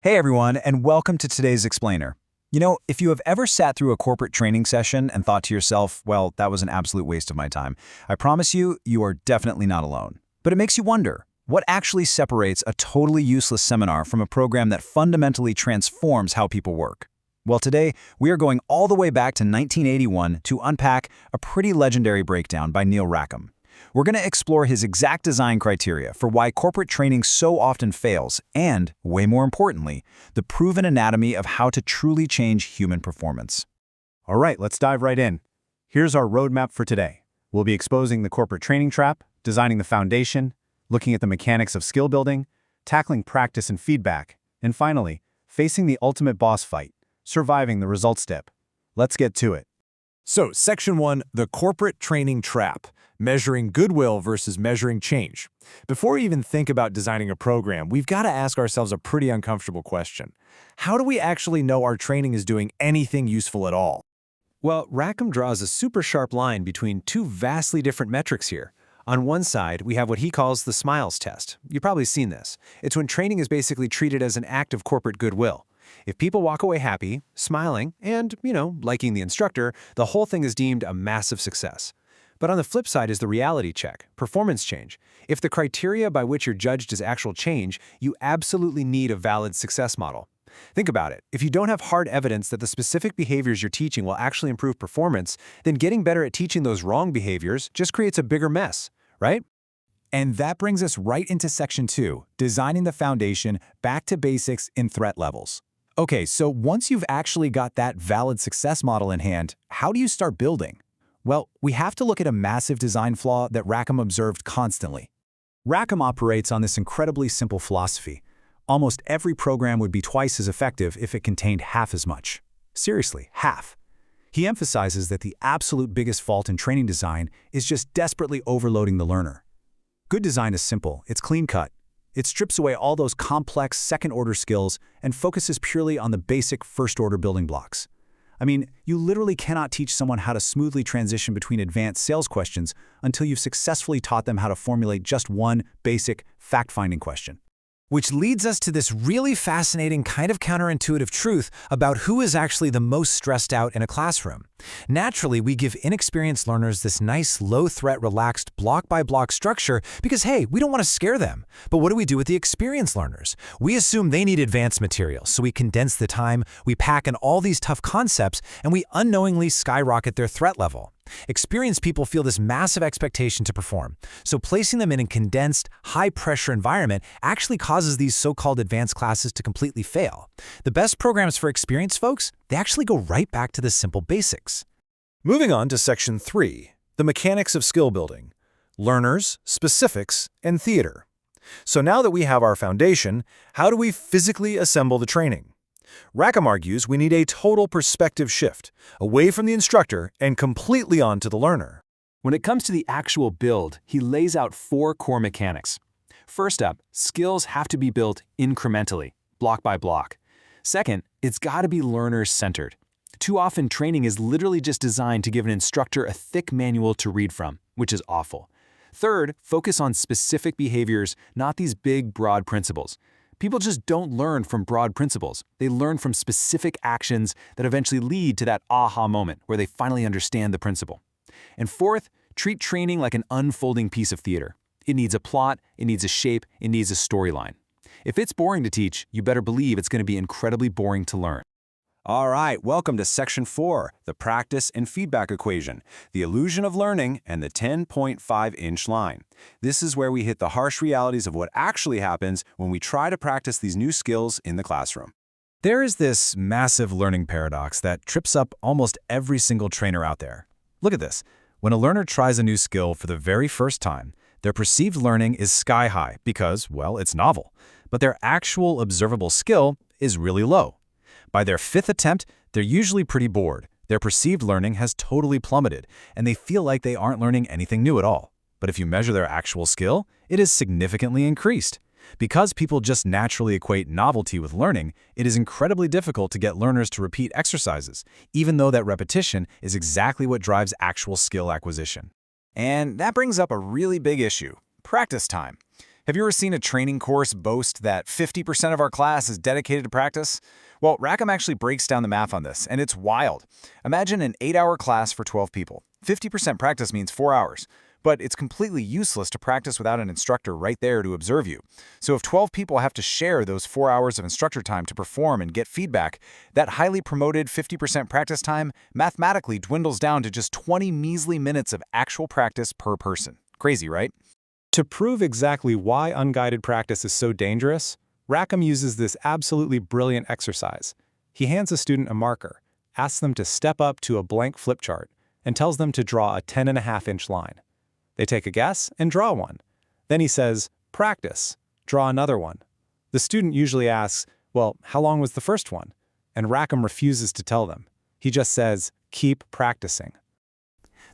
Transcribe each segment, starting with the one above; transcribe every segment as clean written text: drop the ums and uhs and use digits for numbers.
Hey everyone, and welcome to today's Explainer. If you have ever sat through a corporate training session and thought to yourself, well, that was an absolute waste of my time, I promise you, you are definitely not alone. But it makes you wonder, what actually separates a totally useless seminar from a program that fundamentally transforms how people work? Well, today, we are going all the way back to 1981 to unpack a pretty legendary breakdown by Neil Rackham. We're going to explore his exact design criteria for why corporate training so often fails and, way more importantly, the proven anatomy of how to truly change human performance. All right, let's dive right in. Here's our roadmap for today. We'll be exposing the corporate training trap, designing the foundation, looking at the mechanics of skill building, tackling practice and feedback, and finally, facing the ultimate boss fight, surviving the results step. Let's get to it. So, Section 1, the corporate training trap, measuring goodwill versus measuring change. Before we even think about designing a program, we've got to ask ourselves a pretty uncomfortable question. How do we actually know our training is doing anything useful at all? Well, Rackham draws a super sharp line between two vastly different metrics here. On one side, we have what he calls the smiles test. You've probably seen this. It's when training is basically treated as an act of corporate goodwill. If people walk away happy, smiling, and, liking the instructor, the whole thing is deemed a massive success. But on the flip side is the reality check, performance change. If the criteria by which you're judged is actual change, you absolutely need a valid success model. Think about it. If you don't have hard evidence that the specific behaviors you're teaching will actually improve performance, then getting better at teaching those wrong behaviors just creates a bigger mess, right? And that brings us right into Section 2, designing the foundation back to basics in threat levels. Okay, so once you've actually got that valid success model in hand, how do you start building? Well, we have to look at a massive design flaw that Rackham observed constantly. Rackham operates on this incredibly simple philosophy. Almost every program would be twice as effective if it contained half as much. Seriously, half. He emphasizes that the absolute biggest fault in training design is just desperately overloading the learner. Good design is simple, it's clean-cut. It strips away all those complex second-order skills and focuses purely on the basic first-order building blocks. I mean, you literally cannot teach someone how to smoothly transition between advanced sales questions until you've successfully taught them how to formulate just one basic fact-finding question. Which leads us to this really fascinating kind of counterintuitive truth about who is actually the most stressed out in a classroom. Naturally, we give inexperienced learners this nice, low-threat, relaxed, block-by-block structure because, hey, we don't want to scare them. But what do we do with the experienced learners? We assume they need advanced materials, so we condense the time, we pack in all these tough concepts, and we unknowingly skyrocket their threat level. Experienced people feel this massive expectation to perform, so placing them in a condensed, high-pressure environment actually causes these so-called advanced classes to completely fail. The best programs for experienced folks, they actually go right back to the simple basics. Moving on to Section 3, the mechanics of skill building, learners, specifics, and theater. So now that we have our foundation, how do we physically assemble the training? Rackham argues we need a total perspective shift, away from the instructor and completely onto the learner. When it comes to the actual build, he lays out 4 core mechanics. First up, skills have to be built incrementally, block by block. Second, it's got to be learner-centered. Too often, training is literally just designed to give an instructor a thick manual to read from, which is awful. Third, focus on specific behaviors, not these big, broad principles. People just don't learn from broad principles. They learn from specific actions that eventually lead to that aha moment where they finally understand the principle. And fourth, treat training like an unfolding piece of theater. It needs a plot, it needs a shape, it needs a storyline. If it's boring to teach, you better believe it's going to be incredibly boring to learn. All right, welcome to Section 4, the practice and feedback equation, the illusion of learning, and the 10.5-inch line. This is where we hit the harsh realities of what actually happens when we try to practice these new skills in the classroom. There is this massive learning paradox that trips up almost every single trainer out there. Look at this. When a learner tries a new skill for the very first time, their perceived learning is sky high because, well, it's novel, but their actual observable skill is really low. By their 5th attempt, they're usually pretty bored. Their perceived learning has totally plummeted, and they feel like they aren't learning anything new at all. But if you measure their actual skill, it is significantly increased. Because people just naturally equate novelty with learning, it is incredibly difficult to get learners to repeat exercises, even though that repetition is exactly what drives actual skill acquisition. And that brings up a really big issue: practice time. Have you ever seen a training course boast that 50% of our class is dedicated to practice? Well, Rackham actually breaks down the math on this, and it's wild. Imagine an 8-hour class for 12 people. 50% practice means 4 hours. But it's completely useless to practice without an instructor right there to observe you. So if 12 people have to share those 4 hours of instructor time to perform and get feedback, that highly promoted 50% practice time mathematically dwindles down to just 20 measly minutes of actual practice per person. Crazy, right? To prove exactly why unguided practice is so dangerous, Rackham uses this absolutely brilliant exercise. He hands a student a marker, asks them to step up to a blank flip chart, and tells them to draw a 10.5-inch line. They take a guess and draw one. Then he says, "Practice. Draw another one." The student usually asks, "Well, how long was the first one?" And Rackham refuses to tell them. He just says, "Keep practicing."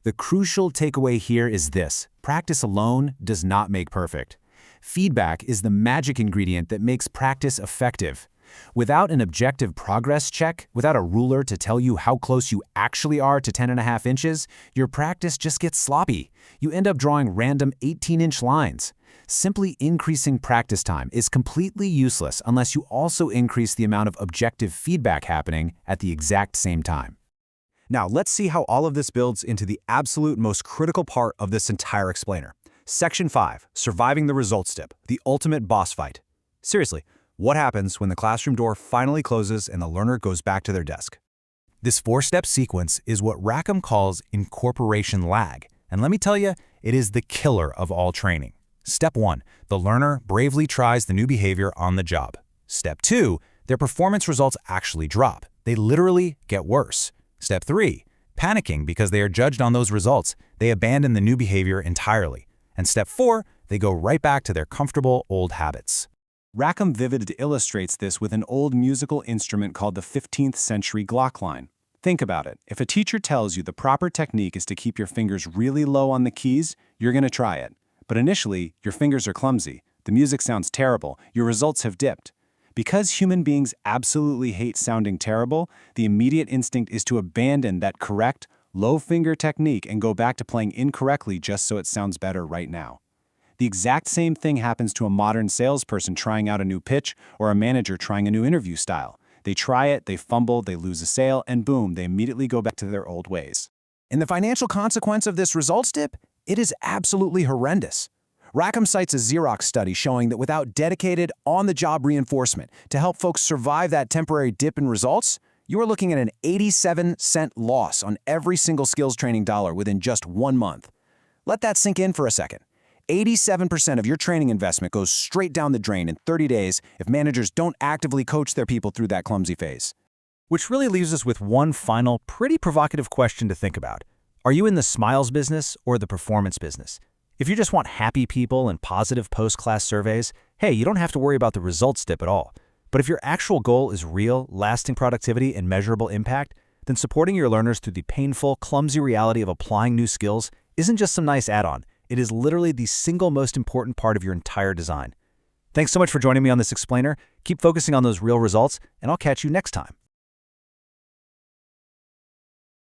The crucial takeaway here is this: practice alone does not make perfect. Feedback is the magic ingredient that makes practice effective. Without an objective progress check, without a ruler to tell you how close you actually are to 10.5 inches, your practice just gets sloppy. You end up drawing random 18-inch lines. Simply increasing practice time is completely useless unless you also increase the amount of objective feedback happening at the exact same time. Now, let's see how all of this builds into the absolute most critical part of this entire explainer. Section 5, Surviving the Results Dip, the ultimate boss fight. Seriously, what happens when the classroom door finally closes and the learner goes back to their desk? This 4-step sequence is what Rackham calls incorporation lag. And let me tell you, it is the killer of all training. Step 1, the learner bravely tries the new behavior on the job. Step 2, their performance results actually drop. They literally get worse. Step 3, panicking because they are judged on those results. They abandon the new behavior entirely. And step 4, they go right back to their comfortable old habits. Rackham vividly illustrates this with an old musical instrument called the 15th century Glockline. Think about it. If a teacher tells you the proper technique is to keep your fingers really low on the keys, you're going to try it. But initially, your fingers are clumsy, the music sounds terrible, your results have dipped. Because human beings absolutely hate sounding terrible, the immediate instinct is to abandon that correct, low finger technique and go back to playing incorrectly just so it sounds better right now. The exact same thing happens to a modern salesperson trying out a new pitch or a manager trying a new interview style. They try it, they fumble, they lose a sale, and boom, they immediately go back to their old ways. And the financial consequence of this results dip? It is absolutely horrendous. Rackham cites a Xerox study showing that without dedicated, on-the-job reinforcement to help folks survive that temporary dip in results, you are looking at an 87-cent loss on every single skills training dollar within just 1 month. Let that sink in for a second. 87% of your training investment goes straight down the drain in 30 days if managers don't actively coach their people through that clumsy phase. Which really leaves us with one final, pretty provocative question to think about. Are you in the smiles business or the performance business? If you just want happy people and positive post-class surveys, hey, you don't have to worry about the results dip at all. But if your actual goal is real, lasting productivity and measurable impact, then supporting your learners through the painful, clumsy reality of applying new skills isn't just some nice add-on. It is literally the single most important part of your entire design. Thanks so much for joining me on this explainer. Keep focusing on those real results, and I'll catch you next time.